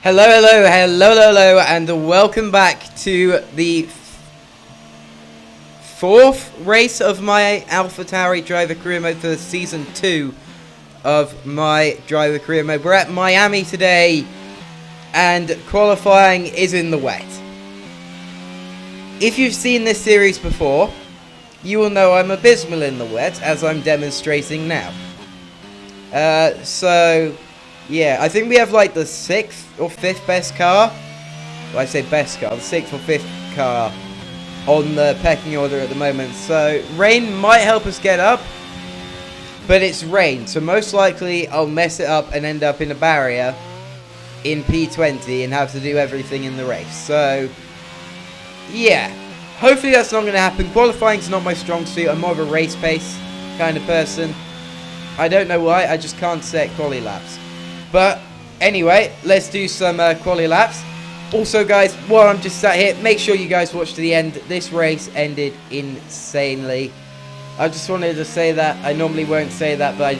Hello, and welcome back to the fourth race of my alphatauri driver career mode for season 2 of my driver career mode. We're at Miami today, and qualifying is in the wet. If you've seen this series before, you will know I'm abysmal in the wet, as I'm demonstrating now. Yeah, I think we have like the 6th or 5th best car. Well, I say best car, the 6th or 5th car on the pecking order at the moment. So rain might help us get up, but it's rain. So most likely I'll mess it up and end up in a barrier in P20 and have to do everything in the race. So yeah, hopefully that's not going to happen. Qualifying's not my strong suit. I'm more of a race pace kind of person. I don't know why, I just can't set quali laps. But anyway, let's do some quali laps. Also, guys, while I'm just sat here, make sure you guys watch to the end. This race ended insanely. I just wanted to say that. I normally won't say that, but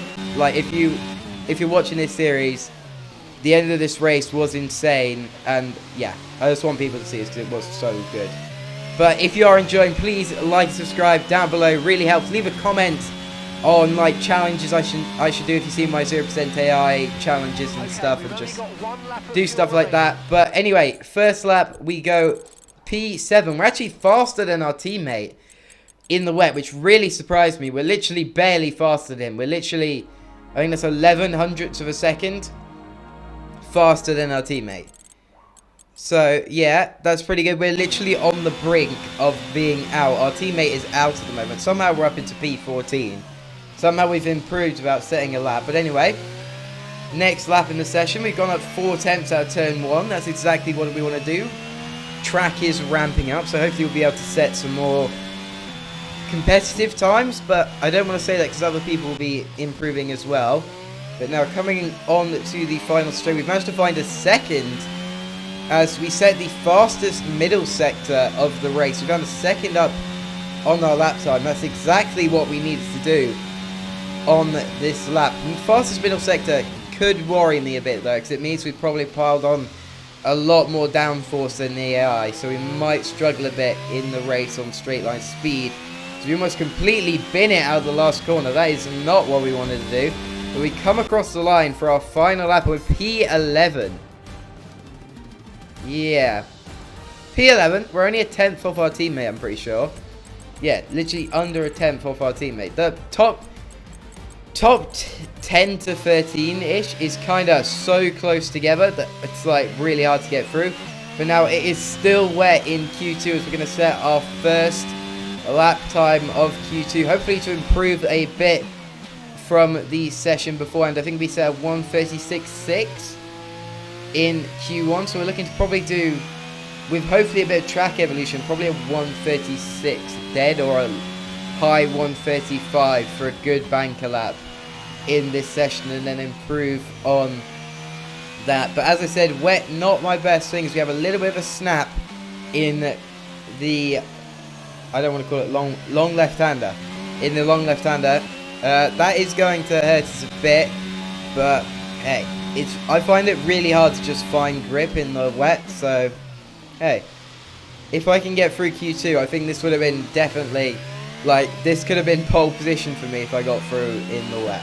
if you're watching this series, the end of this race was insane. And yeah, I just want people to see this because it was so good. But if you are enjoying, please like and subscribe down below. Really helps. Leave a comment on like challenges I should do if you see my 0% AI challenges and stuff, and just do stuff like that. But anyway, first lap we go P7. We're actually faster than our teammate in the wet, which really surprised me. We're literally barely faster than him. We're literally, I think that's 11 hundredths of a second faster than our teammate. So yeah, that's pretty good. We're literally on the brink of being out. Our teammate is out at the moment. Somehow we're up into P14. Somehow we've improved without setting a lap. But anyway, next lap in the session, we've gone up 4 tenths out of turn 1. That's exactly what we want to do. Track is ramping up, so hopefully we'll be able to set some more competitive times. But I don't want to say that because other people will be improving as well. But now coming on to the final straight, we've managed to find a second as we set the fastest middle sector of the race. We've done a second up on our lap time. That's exactly what we needed to do on this lap. The fastest middle sector could worry me a bit though, because it means we've probably piled on a lot more downforce than the AI, so we might struggle a bit in the race on straight line speed. So we almost completely bin it out of the last corner. That is not what we wanted to do. But we come across the line for our final lap with P11. Yeah, P11. We're only a 10th off our teammate, I'm pretty sure. Yeah, literally under a 10th off our teammate. The top 10 to 13-ish is kind of so close together that it's like really hard to get through. But now it is still wet in Q2 as we're going to set our first lap time of Q2. Hopefully to improve a bit from the session beforehand. I think we set a 1:36.6 in Q1. So we're looking to probably do, with hopefully a bit of track evolution, probably a 1:36 dead or a high 1:35 for a good banker lap in this session, and then improve on that. But as I said, wet not my best thing, as we have a little bit of a snap in the, I don't want to call it long left-hander, in the long left-hander. That is going to hurt us a bit, but hey, I find it really hard to just find grip in the wet. So hey, if I can get through Q2, I think this would have been definitely, like, this could have been pole position for me if I got through in the wet.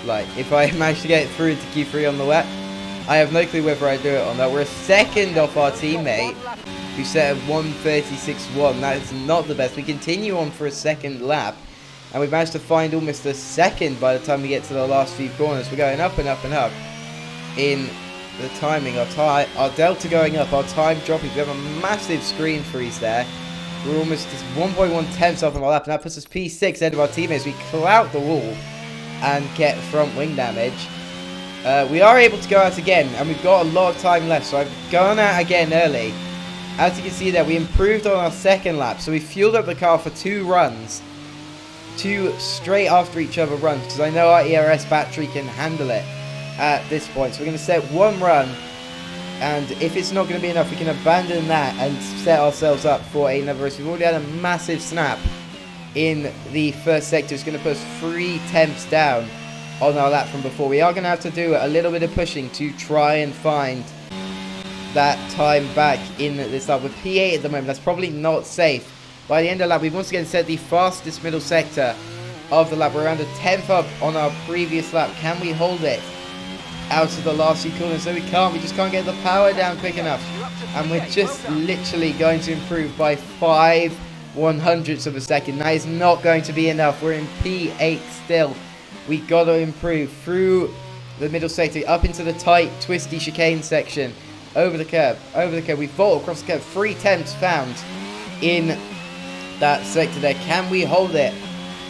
Like, if I managed to get through into Q3 on the wet, I have no clue whether I do it or not. We're a second off our teammate, who set a 1:36.1. That is not the best. We continue on for a second lap, and we've managed to find almost a second by the time we get to the last few corners. We're going up and up and up in the timing. Our delta going up, our time dropping. We have a massive screen freeze there. We're almost just 1.1 tenths off on our lap, and that puts us P6 ahead of our teammates. We clout the wall and get front wing damage. We are able to go out again, and we've got a lot of time left, so I've gone out again early. As you can see there, we improved on our second lap, so we fueled up the car for 2 runs, 2 straight after each other runs, because I know our ERS battery can handle it at this point. So we're going to set 1 run, and if it's not going to be enough, we can abandon that and set ourselves up for another race. We've already had a massive snap in the first sector. It's going to put us 3 tenths down on our lap from before. We are going to have to do a little bit of pushing to try and find that time back in this lap. With P8 at the moment, that's probably not safe. By the end of the lap, we've once again set the fastest middle sector of the lap. We're around a 10th up on our previous lap. Can we hold it out of the last few corners? So we can't. We just can't get the power down quick enough. And we're just literally going to improve by 5/100ths of a second. That is not going to be enough. We're in P8 still. We got to improve through the middle sector, up into the tight, twisty chicane section. Over the curb. We vault across the curb. 3 temps found in that sector there. Can we hold it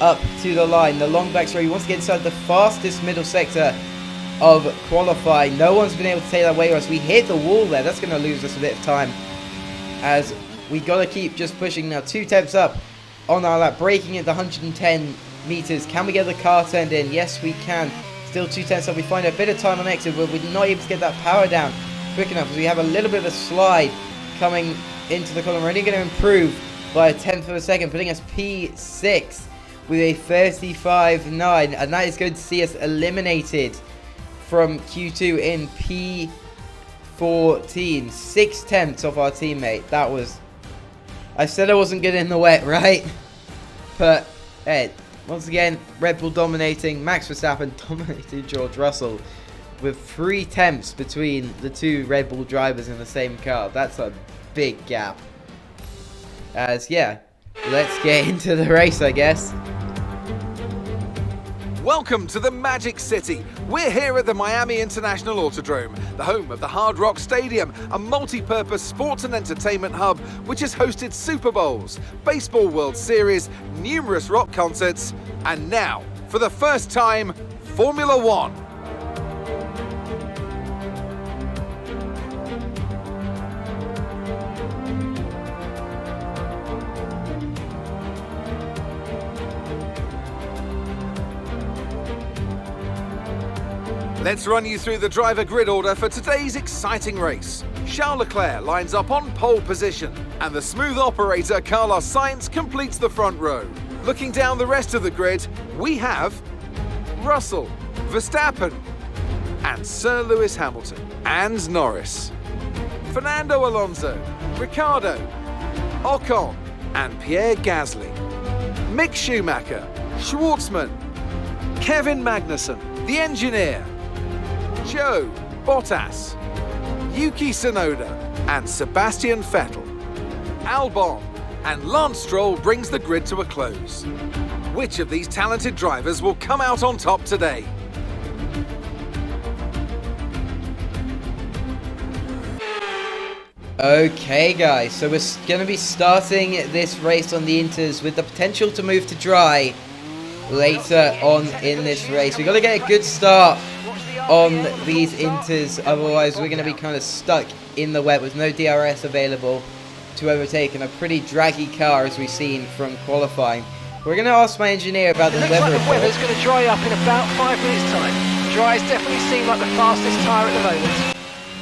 up to the line? The long back straight. We want to get inside the fastest middle sector of qualifying. No one's been able to take that away from us. We hit the wall there. That's going to lose us a bit of time, as we got to keep just pushing now. 2 temps up on our lap, braking at the 110 meters. Can we get the car turned in? Yes, we can. Still 2 temps up. We find a bit of time on exit, but we're not able to get that power down quick enough, because we have a little bit of a slide coming into the column. We're only going to improve by a 10th of a second, putting us P6 with a 35.9, and that is going to see us eliminated from Q2 in P14. 6 temps off our teammate. That was... I said I wasn't good in the wet, right? But, hey, once again, Red Bull dominating. Max Verstappen dominated George Russell with 3 temps between the 2 Red Bull drivers in the same car. That's a big gap. As, yeah, let's get into the race, I guess. Welcome to the Magic City. We're here at the Miami International Autodrome, the home of the Hard Rock Stadium, a multi-purpose sports and entertainment hub which has hosted Super Bowls, Baseball World Series, numerous rock concerts, and now, for the first time, Formula One. Let's run you through the driver grid order for today's exciting race. Charles Leclerc lines up on pole position, and the smooth operator Carlos Sainz completes the front row. Looking down the rest of the grid, we have Russell, Verstappen, and Sir Lewis Hamilton, and Norris, Fernando Alonso, Ricciardo, Ocon, and Pierre Gasly, Mick Schumacher, Schwartzman, Kevin Magnussen, the engineer, Joe, Bottas, Yuki Tsunoda, and Sebastian Vettel. Albon and Lance Stroll brings the grid to a close. Which of these talented drivers will come out on top today? Okay guys, so we're going to be starting this race on the Inters with the potential to move to dry later on in this race. We've got to get a good start on these Inters, otherwise we're going to be kind of stuck in the wet with no DRS available to overtake, and a pretty draggy car as we've seen from qualifying. We're going to ask my engineer about the weather report. The weather's going to dry up in about 5 minutes time. Dries definitely seem like the fastest tyre at the moment.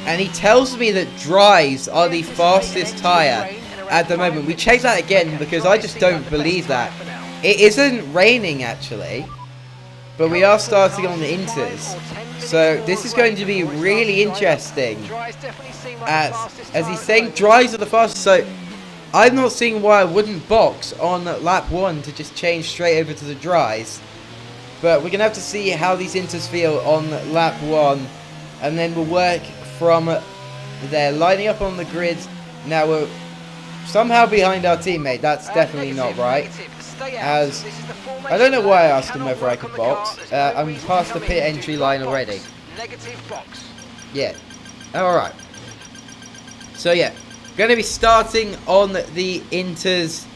And he tells me that dries are the fastest tyre at the moment. We checked that again because I just don't believe that. It isn't raining actually, but we are starting on the Inters. So this is going to be really interesting. As he's saying, dries are the fastest. So I'm not seeing why I wouldn't box on lap 1 to just change straight over to the dries. But we're going to have to see how these Inters feel on lap 1. And then we'll work from there. Lining up on the grid. Now we're somehow behind our teammate. That's definitely not right. As I don't know why I asked him whether I could box. I'm past the pit entry line already. Yeah. Alright. So yeah, going to be starting on the Inters.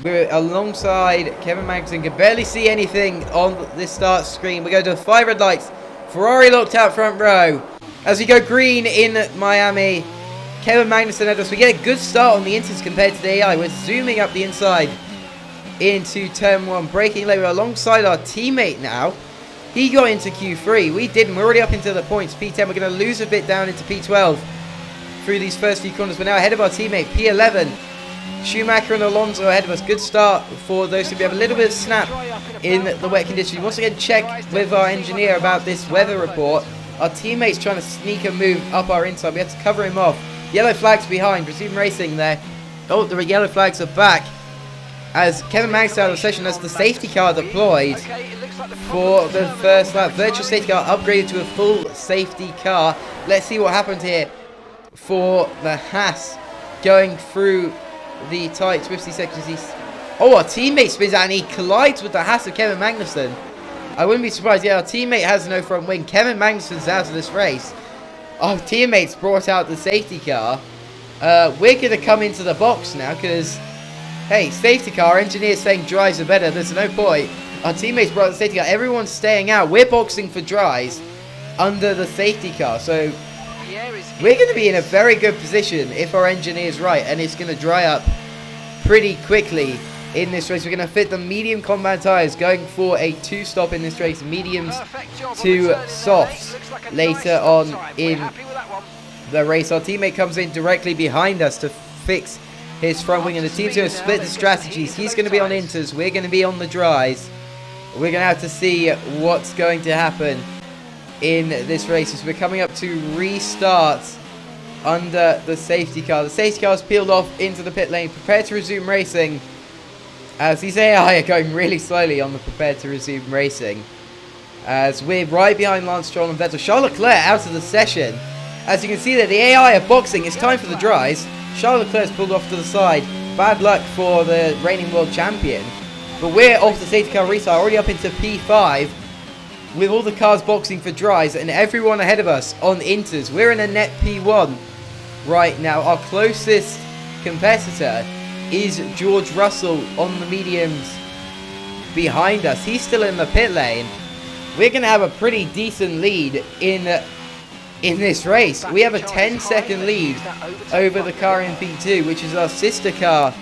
We're alongside Kevin Magnussen. Can barely see anything on this start screen. We go to 5 red lights. Ferrari locked out front row. As we go green in Miami, Kevin Magnussen at us. We get a good start on the Inters compared to the AI. We're zooming up the inside into turn 1, braking later alongside our teammate now. He got into Q3. We didn't. We're already up into the points. P10. We're going to lose a bit down into P12 through these first few corners. We're now ahead of our teammate, P11. Schumacher and Alonso ahead of us. Good start for those two. We have a little bit of snap in the wet conditions. Once again, check with our engineer about this weather report. Our teammate's trying to sneak a move up our inside. We have to cover him off. Yellow flags behind. Resume racing there. Oh, the yellow flags are back. As Kevin Magnussen out of the session as the safety car deployed for the first lap. Virtual safety car upgraded to a full safety car. Let's see what happened here for the Haas going through the tight twisty sections. Oh, our teammate spins out and he collides with the Haas of Kevin Magnussen. I wouldn't be surprised. Yeah, our teammate has no front wing. Kevin Magnussen's out of this race. Our teammates brought out the safety car. We're going to come into the box now because, hey, safety car, engineers saying dries are better. There's no point. Our teammates brought out the safety car. Everyone's staying out. We're boxing for dries under the safety car. So we're going to be in a very good position if our engineer's right. And it's going to dry up pretty quickly in this race. We're going to fit the medium combat tyres, going for a 2-stop in this race. Mediums to softs later on in the race. Our teammate comes in directly behind us to fix his front wing, and the team's going to split the strategies. He's going to be on inters, we're going to be on the dries. We're going to have to see what's going to happen in this race as we're coming up to restart under the safety car. The safety car's peeled off into the pit lane, prepared to resume racing. As these AI are going really slowly on the prepared to resume racing. As we're right behind Lance Stroll and Vettel. Charles Leclerc out of the session. As you can see there, the AI are boxing. It's time for the dries. Charles Leclerc's pulled off to the side. Bad luck for the reigning world champion. But we're off the safety car restart, already up into P5. With all the cars boxing for dries and everyone ahead of us on inters. We're in a net P1 right now. Our closest competitor is George Russell on the mediums behind us. He's still in the pit lane. We're going to have a pretty decent lead in this race. We have a 10-second lead over the car in P2, which is our sister car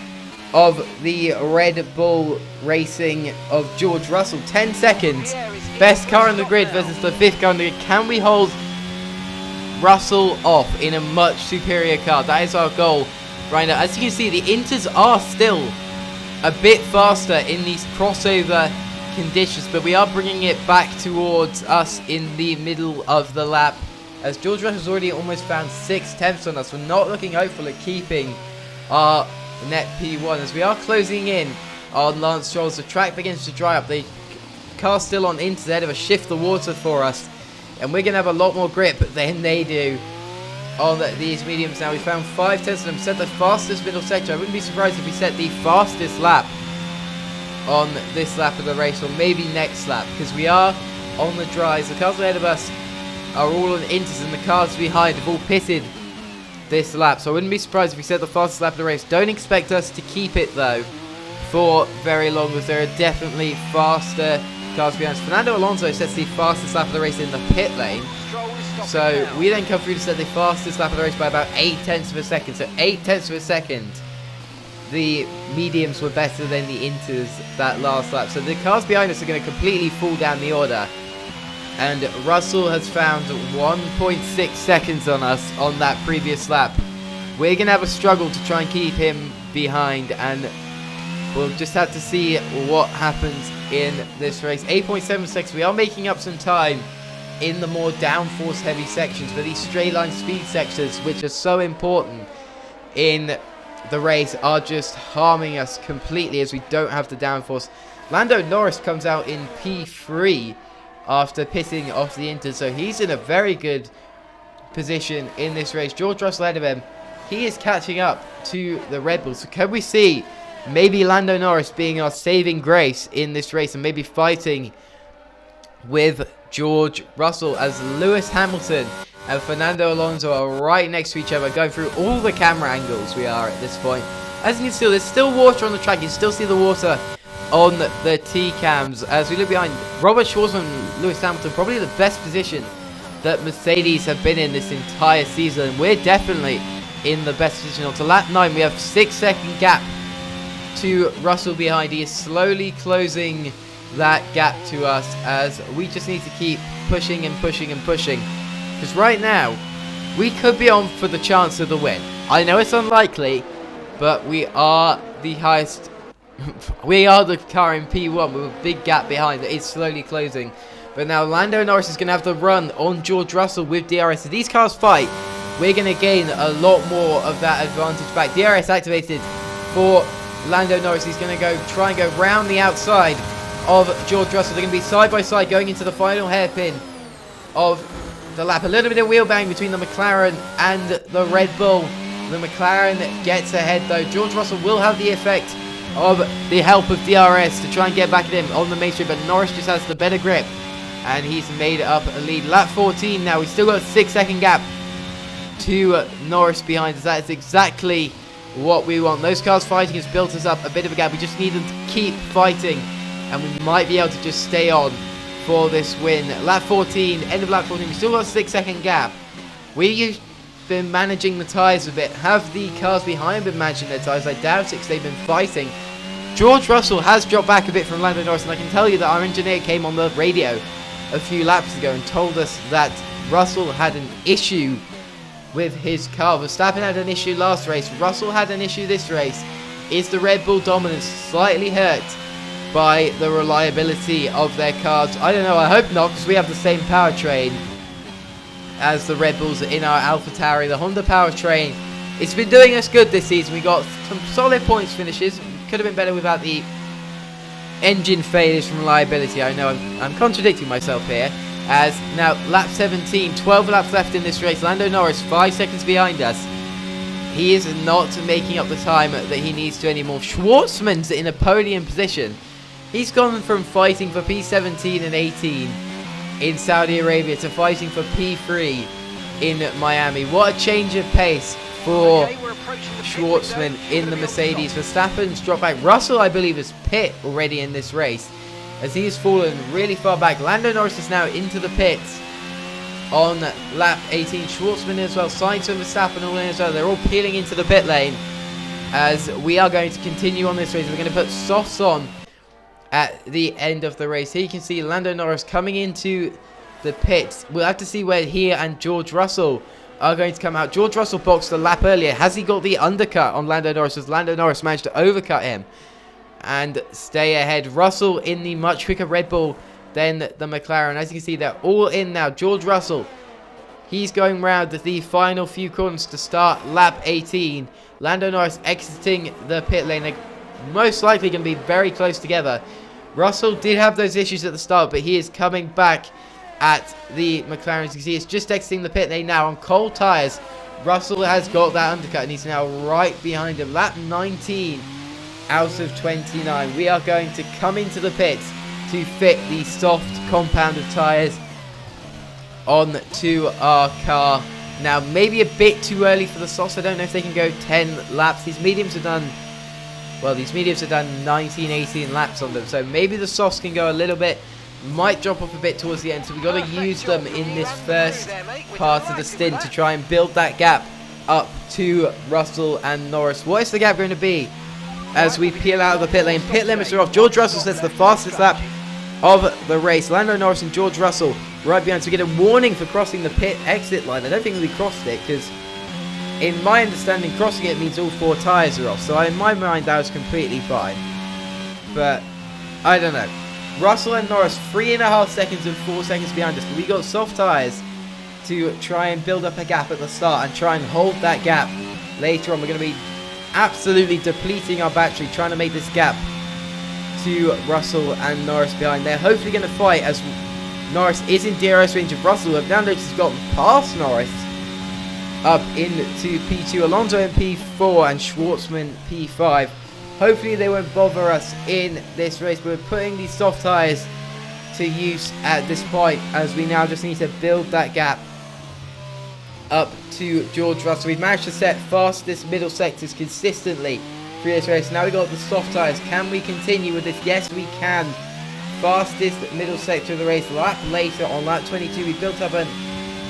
of the Red Bull Racing of George Russell. 10 seconds. Best car on the grid versus the 5th car on the grid. Can we hold Russell off in a much superior car? That is our goal right now. As you can see, the inters are still a bit faster in these crossover conditions, but we are bringing it back towards us in the middle of the lap. As George Russell's already almost found 6/10 on us, we're not looking hopeful at keeping our net P1 as we are closing in on Lance Stroll. The track begins to dry up. The car's still on inters ahead of us, shift the water for us, and we're going to have a lot more grip than they do on these mediums now. We found 5/10 of them, set the fastest middle sector. I wouldn't be surprised if we set the fastest lap on this lap of the race, or maybe next lap, because we are on the dries. The cars ahead of us are all on inters, and the cars behind have all pitted this lap, so I wouldn't be surprised if we set the fastest lap of the race. Don't expect us to keep it though for very long, because there are definitely faster cars behind us. Fernando Alonso sets the fastest lap of the race in the pit lane. So we then come through to set the fastest lap of the race by about 0.8 of a second. So 0.8 of a second, the mediums were better than the inters that last lap. So the cars behind us are going to completely fall down the order. And Russell has found 1.6 seconds on us on that previous lap. We're going to have a struggle to try and keep him behind, and we'll just have to see what happens in this race. 8.7 seconds. We are making up some time in the more downforce heavy sections, but these straight line speed sections, which are so important in the race, are just harming us completely as we don't have the downforce. Lando Norris comes out in P3 after pitting off the inters, so he's in a very good position in this race. George Russell ahead of him. He is catching up to the Red Bull. So can we see maybe Lando Norris being our saving grace in this race and maybe fighting with George Russell, as Lewis Hamilton and Fernando Alonso are right next to each other, going through all the camera angles we are at this point. As you can see, there's still water on the track. You can still see the water on the T-cams. As we look behind, Robert Schwarzman and Lewis Hamilton, probably the best position that Mercedes have been in this entire season. We're definitely in the best position. On to lap 9, we have 6-second gap to Russell behind. He is slowly closing that gap to us, as we just need to keep pushing and pushing and pushing, because right now we could be on for the chance of the win. I know it's unlikely, but we are the highest we are the car in P1 with a big gap behind that is slowly closing. But now Lando Norris is going to have to run on George Russell with DRS. If these cars fight, we're going to gain a lot more of that advantage back. DRS activated for Lando Norris. He's going to try and go round the outside of George Russell. They're going to be side by side going into the final hairpin of the lap. A little bit of wheel bang between the McLaren and the Red Bull. The McLaren gets ahead though. George Russell will have the effect of the help of DRS to try and get back at him on the main straight, but Norris just has the better grip and he's made up a lead. Lap 14 now. We've still got a 6-second gap to Norris behind us. That is exactly what we want. Those cars fighting has built us up a bit of a gap. We just need them to keep fighting and we might be able to just stay on for this win. Lap 14, end of lap 14, we still got a 6-second gap. We've been managing the tyres a bit. Have the cars behind been managing their tyres? I doubt it because they've been fighting. George Russell has dropped back a bit from Lando Norris, and I can tell you that our engineer came on the radio a few laps ago and told us that Russell had an issue with his car. Verstappen had an issue last race. Russell had an issue this race. Is the Red Bull dominance slightly hurt by the reliability of their cars? I don't know. I hope not, because we have the same powertrain as the Red Bulls in our AlphaTauri. The Honda powertrain, it's been doing us good this season. We got some solid points finishes. Could have been better without the engine failures from reliability. I know I'm contradicting myself here. As now lap 17, 12 laps left in this race. Lando Norris 5 seconds behind us. He is not making up the time that he needs to anymore. Schwartzman's in a podium position. He's gone from fighting for P17 and 18 in Saudi Arabia to fighting for P3 in Miami. What a change of pace for Schwartzman in the Mercedes. Verstappen's dropped back. Russell, I believe, is pit already in this race as he's fallen really far back. Lando Norris is now into the pits on lap 18. Schwartzman as well. Sainz and Verstappen all in as well. They're all peeling into the pit lane as we are going to continue on this race. We're going to put softs on at the end of the race. Here you can see Lando Norris coming into the pits. We'll have to see where he and George Russell are going to come out. George Russell boxed a lap earlier. Has he got the undercut on Lando Norris? Has Lando Norris managed to overcut him and stay ahead? Russell in the much quicker Red Bull than the McLaren. As you can see, they're all in now. George Russell, he's going round the final few corners to start lap 18. Lando Norris exiting the pit lane. They're most likely going to be very close together. Russell did have those issues at the start, but he is coming back at the McLaren. As you can see, it's just exiting the pit lane now on cold tyres. Russell has got that undercut and he's now right behind him. Lap 19 out of 29. We are going to come into the pits to fit the soft compound of tyres onto our car. Now, maybe a bit too early for the softs. I don't know if they can go 10 laps. These mediums have done, well, these mediums have done 19, 18 laps on them. So maybe the softs can go a little bit. Might drop off a bit towards the end. So we've got to use them in this first part of the stint to try and build that gap up to Russell and Norris. What is the gap going to be as we peel out of the pit lane? Pit limits are off. George Russell sets the fastest lap of the race. Lando Norris and George Russell right behind. So we get a warning for crossing the pit exit line. I don't think we crossed it because in my understanding crossing it means all 4 tyres are off. So in my mind that was completely fine. But I don't know. Russell and Norris 3.5 seconds and 4 seconds behind us. But we got soft tyres to try and build up a gap at the start and try and hold that gap later on. We're going to be absolutely depleting our battery trying to make this gap to Russell and Norris behind. They're hopefully going to fight as Norris is in DRS range of Russell. Now has gotten past Norris up into P2. Alonso in P4 and Schwartzman P5. Hopefully they won't bother us in this race. But we're putting these soft tyres to use at this point as we now just need to build that gap up to George Russell. We've managed to set fastest middle sectors consistently through this race. Now we've got the soft tyres. Can we continue with this? Yes, we can. Fastest middle sector of the race. Lap later on lap 22, we built up a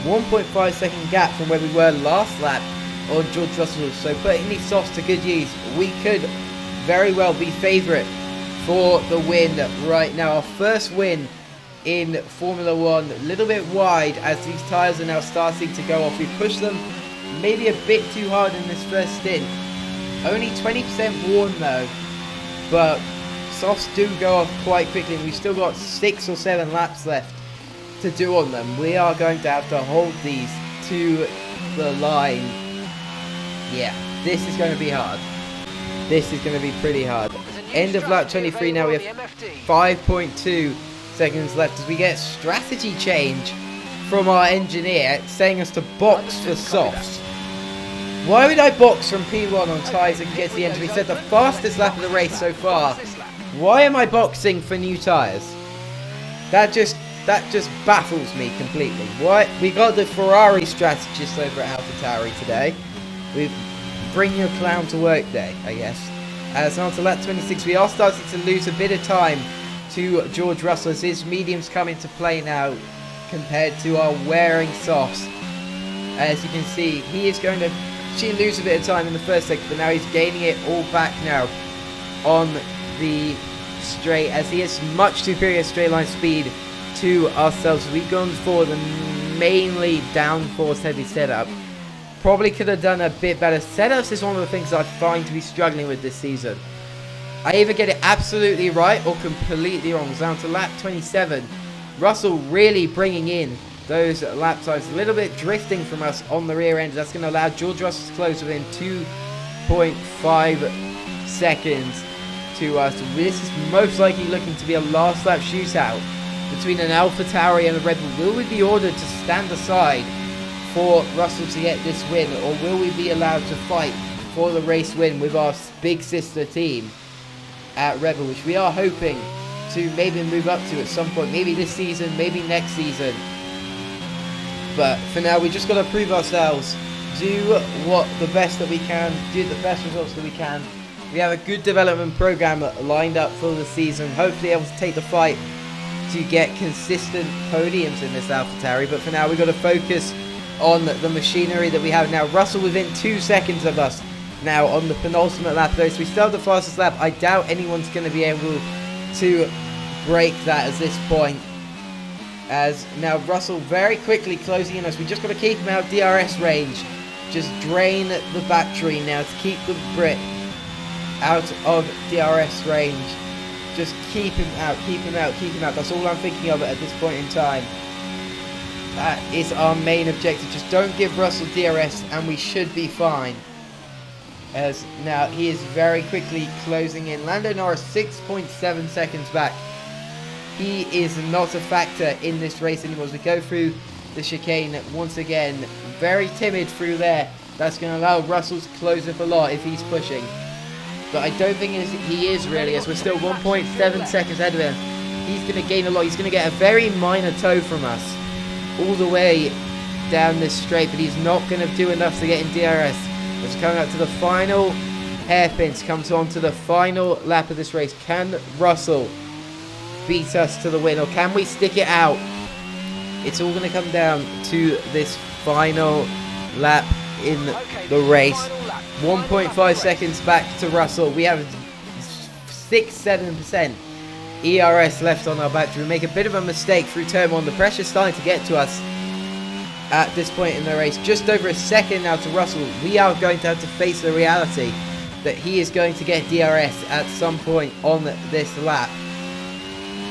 1.5 second gap from where we were last lap on George Russell. So putting these softs to good use, we could very well be favourite for the win right now. Our first win in Formula 1, a little bit wide as these tyres are now starting to go off. We pushed them maybe a bit too hard in this first stint. Only 20% worn though, but softs do go off quite quickly and we've still got 6 or 7 laps left to do on them. We are going to have to hold these to the line. Yeah, this is going to be hard. This is going to be pretty hard. End of lap 23 now. We have 5.2 seconds left as we get strategy change from our engineer saying us to box for softs. Why would I box from P1 on tyres that can get to the end? We said the fastest lap of the race so far. Why am I boxing for new tyres? That just baffles me completely. Why? We got the Ferrari strategist over at alphatauri today. We bring your clown to work day, I guess. So on to lap 26, we are starting to lose a bit of time to George Russell as his mediums come into play now compared to our wearing softs. As you can see, he is going to lose a bit of time in the first sector, but now he's gaining it all back now on the straight as he has much superior straight line speed to ourselves. We've gone for the mainly downforce heavy setup. Probably could have done a bit better. Setups is one of the things I find to be struggling with this season. I either get it absolutely right or completely wrong. Down to lap 27. Russell really bringing in those lap times. A little bit drifting from us on the rear end. That's going to allow George Russell to close within 2.5 seconds to us. This is most likely looking to be a last lap shootout between an alphatauri and a Red Bull. Will we be ordered to stand aside for Russell to get this win, or will we be allowed to fight for the race win with our big sister team at Red Bull, which we are hoping to maybe move up to at some point, maybe this season, maybe next season. But for now, we just got to prove ourselves, do what the best that we can, do the best results that we can. We have a good development program lined up for the season, hopefully able to take the fight to get consistent podiums in this alphatauri. But for now, we've got to focus on the machinery that we have now. Russell within 2 seconds of us now on the penultimate lap though, so we still have the fastest lap. I doubt anyone's going to be able to break that at this point, as now Russell very quickly closing in us. We just got to keep him out DRS range, just drain the battery now to keep the Brit out of DRS range. Just keep him out, keep him out, keep him out. That's all I'm thinking of at this point in time. That is our main objective. Just don't give Russell DRS and we should be fine. As now he is very quickly closing in. Lando Norris 6.7 seconds back. He is not a factor in this race anymore as we go through the chicane once again. Very timid through there. That's going to allow Russell to close up a lot if he's pushing. But I don't think he is really, as we're still 1.7 seconds ahead of him. He's going to gain a lot. He's going to get a very minor toe from us all the way down this straight, but he's not going to do enough to get in DRS. It's coming up to the final hairpins, comes on to the final lap of this race. Can Russell beat us to the win, or can we stick it out? It's all going to come down to this final lap in the race. 1.5 seconds back to Russell. We have 6-7% ERS left on our battery. We make a bit of a mistake through turn 1. The pressure's starting to get to us at this point in the race. Just over a second now to Russell. We are going to have to face the reality that he is going to get DRS at some point on this lap.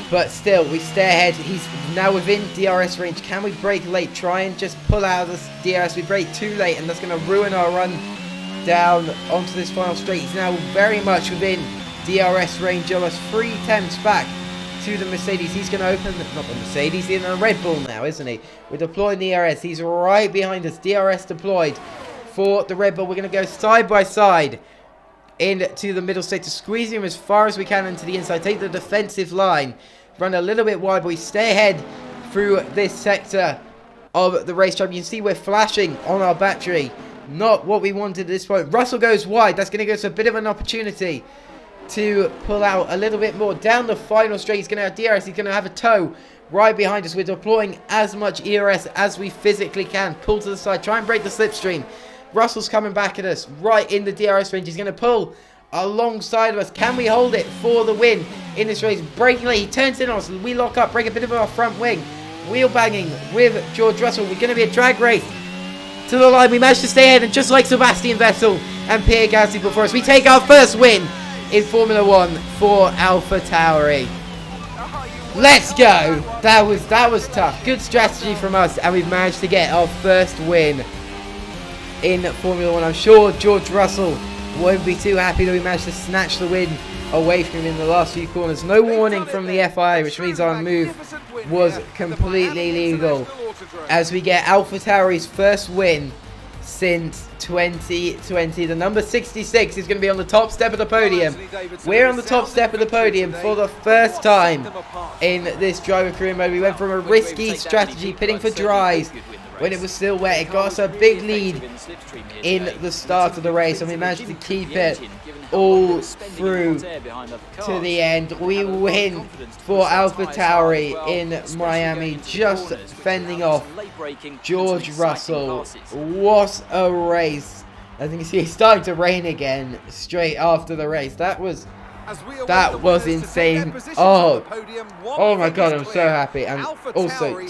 But still, we stay ahead. He's now within DRS range. Can we brake late? Try and just pull out of this DRS. We brake too late, and that's going to ruin our run down onto this final straight. He's now very much within DRS range, almost 3 attempts back to the Mercedes. He's going to open, not the Mercedes, he's in a Red Bull now, isn't he? We're deploying the DRS. He's right behind us. DRS deployed for the Red Bull. We're going to go side by side into the middle sector, squeeze him as far as we can into the inside, take the defensive line, run a little bit wide, but we stay ahead through this sector of the racetrack. You can see we're flashing on our battery. Not what we wanted at this point. Russell goes wide. That's going to give us a bit of an opportunity to pull out a little bit more. Down the final straight, he's going to have DRS. He's going to have a toe right behind us. We're deploying as much ERS as we physically can. Pull to the side. Try and break the slipstream. Russell's coming back at us right in the DRS range. He's going to pull alongside of us. Can we hold it for the win in this race? Braking late. He turns in on us. We lock up. Break a bit of our front wing. Wheel banging with George Russell. We're going to be a drag race to the line. We managed to stay ahead, and just like Sebastian Vettel and Pierre Gasly before us, we take our first win in Formula 1 for alphatauri. Let's go. That was tough. Good strategy from us, and we've managed to get our first win in Formula 1. I'm sure George Russell won't be too happy that we managed to snatch the win away from him in the last few corners. No warning from the FIA, which means our move was completely legal, as we get alphatauri's first win since 2020. The number 66 is going to be on the top step of the podium. We're on the top step of the podium for the first time in this driver career mode. We went from a risky strategy, pitting for dries when it was still wet. It got us a big lead in the start of the race, and we managed to keep it all through to the end. We win for AlphaTauri in Miami, just fending off George Russell. What a race. As you can see, it's starting to rain again straight after the race. That was insane. Oh my god, I'm so happy. I'm also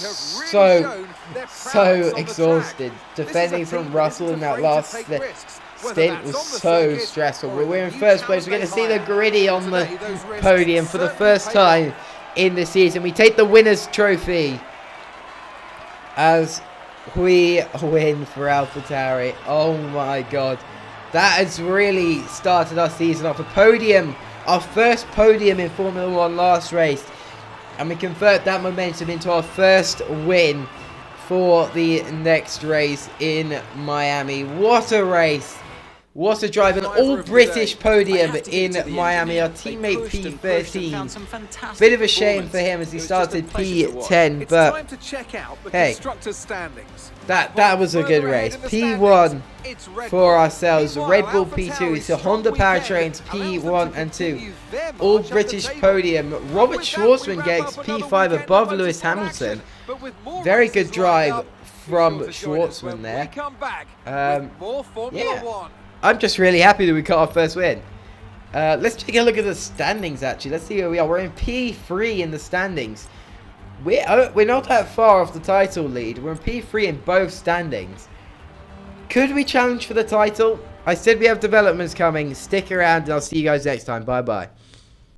so exhausted. Defending from Russell in that last stint was so stressful. We're in first place. We're going to see the gritty on the podium for the first time in the season. We take the winner's trophy as we win for AlphaTauri. Oh my god, that has really started our season off. A podium, our first podium in Formula 1 last race, and we convert that momentum into our first win for the next race in Miami. What a race! What a drive, an all-British podium in Miami. Our teammate P13. Bit of a shame for him as he started P10, but hey, that was a good race. P1 for ourselves, Red Bull P2 to Honda Powertrains P1 and 2. All-British podium. Robert Schwartzman gets P5 above Lewis Hamilton. Very good drive from Schwartzman there. Yeah. I'm just really happy that we got our first win. Let's take a look at the standings, actually. Let's see where we are. We're in P3 in the standings. We're not that far off the title lead. We're in P3 in both standings. Could we challenge for the title? I said we have developments coming. Stick around and I'll see you guys next time. Bye-bye.